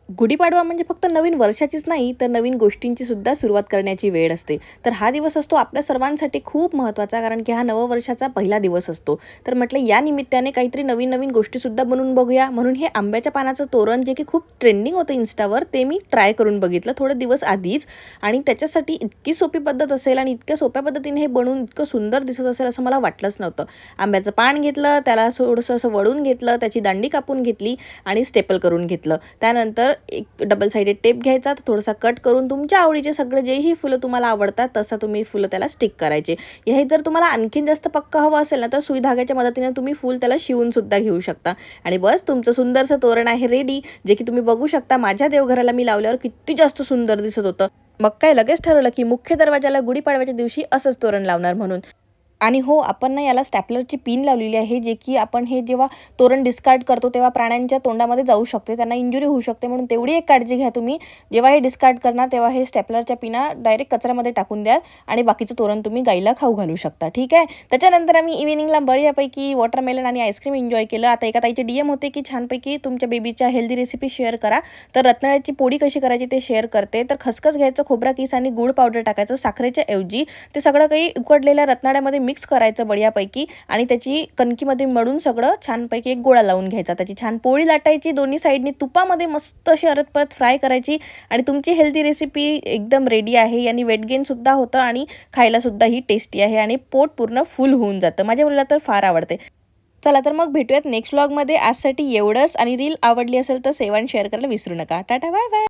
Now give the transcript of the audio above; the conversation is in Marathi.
गुढीपाडवा म्हणजे फक्त नवीन वर्षाचीच नाही तर नवीन गोष्टींची सुद्धा सुरुवात करण्याची वेळ असते. तर हा दिवस असतो आपल्या सर्वांसाठी खूप महत्त्वाचा, कारण की हा नववर्षाचा पहिला दिवस असतो. तर म्हटलं या निमित्ताने काहीतरी नवीन नवीन गोष्टीसुद्धा बनवून बघूया, म्हणून हे आंब्याच्या पानाचं तोरण जे की खूप ट्रेंडिंग होतं इंस्टावर, ते मी ट्राय करून बघितलं थोडे दिवस आधीच. आणि त्याच्यासाठी इतकी सोपी पद्धत असेल आणि इतक्या सोप्या पद्धतीने हे बनवून इतकं सुंदर दिसत असेल असं मला वाटलंच नव्हतं. आंब्याचं पान घेतलं, त्याला थोडंसं असं वळून घेतलं, त्याची दांडी कापून घेतली आणि स्टेपल करून घेतलं. त्यानंतर एक डबल साइडेड टेप घ्यायचा, तो थोडासा कट करून तुमच्या आवडीचे सगळे जेही फुलं तुम्हाला आवडतात तसं तुम्ही फुलं त्याला स्टिक करायचे. हे जर तुम्हाला आणखीन जास्त पक्का हवं असेल ना, तर सुई धाग्याच्या मदतीने तुम्ही फूल त्याला शिवून सुद्धा घेऊ शकता. आणि बस तुमचं सुंदरसं तोरण आहे रेडी, जे की तुम्ही बघू शकता माझ्या देवघराला मी लावल्यावर किती जास्त सुंदर दिसत होतं. मग काय लगेच ठरवलं की मुख्य दरवाजाला गुढीपाडव्याच्या दिवशी असंच तोरण लावणार म्हणून. आणि हो, आपण ना याला स्टॅपलरची पिन लावलेली आहे, जे की आपण हे जेव्हा तोरण डिस्कार्ड करतो तेव्हा प्राण्यांच्या तोंडामध्ये जाऊ शकते, त्यांना इंजुरी होऊ शकते, म्हणून तेवढी एक काळजी घ्या तुम्ही. जेव्हा हे डिस्कार्ड करणार तेव्हा हे स्टॅपलरच्या पिना डायरेक्ट कचऱ्यामध्ये टाकून द्या आणि बाकीचं तोरण तुम्ही गाईला खाऊ घालू शकता. ठीक आहे. त्याच्यानंतर आम्ही इव्हिनिंगला बऱ्यापैकी वॉटरमेलन आणि आईस्क्रीम एन्जॉय केलं. आता एका ताईचे DM होते की छानपैकी तुमच्या बेबीच्या हेल्दी रेसिपी शेअर करा. तर रताळ्याची पोळी कशी करायची ते शेअर करते. तर खसखस घ्यायचं, खोबरा किस आणि गूळ पावडर टाकायचं साखरेच्या ऐवजी. ते सगळं काही उकडलेल्या रताळ्यामध्ये मिक्स करायचं बढियापैकी आणि त्याची कणकीमध्ये मळून सगळं छानपैकी एक गोळा लावून घ्यायचा. त्याची छान पोळी लाटायची, दोन्ही साईडनी तुपामध्ये मस्त अशी परत परत फ्राय करायची आणि तुमची हेल्दी रेसिपी एकदम रेडी आहे. यानी वेट गेन सुद्धा होतं आणि खायला सुद्धा ही टेस्टी आहे आणि पोट पूर्ण फुल होऊन जातं. माझ्या मुलीला तर फार आवडते. चला तर मग भेटूयात नेक्स्ट व्लॉगमध्ये. आजसाठी एवढंच आणि रील आवडली असेल तर सेव्ह आणि शेअर करायला विसरू नका. Tata, bye bye.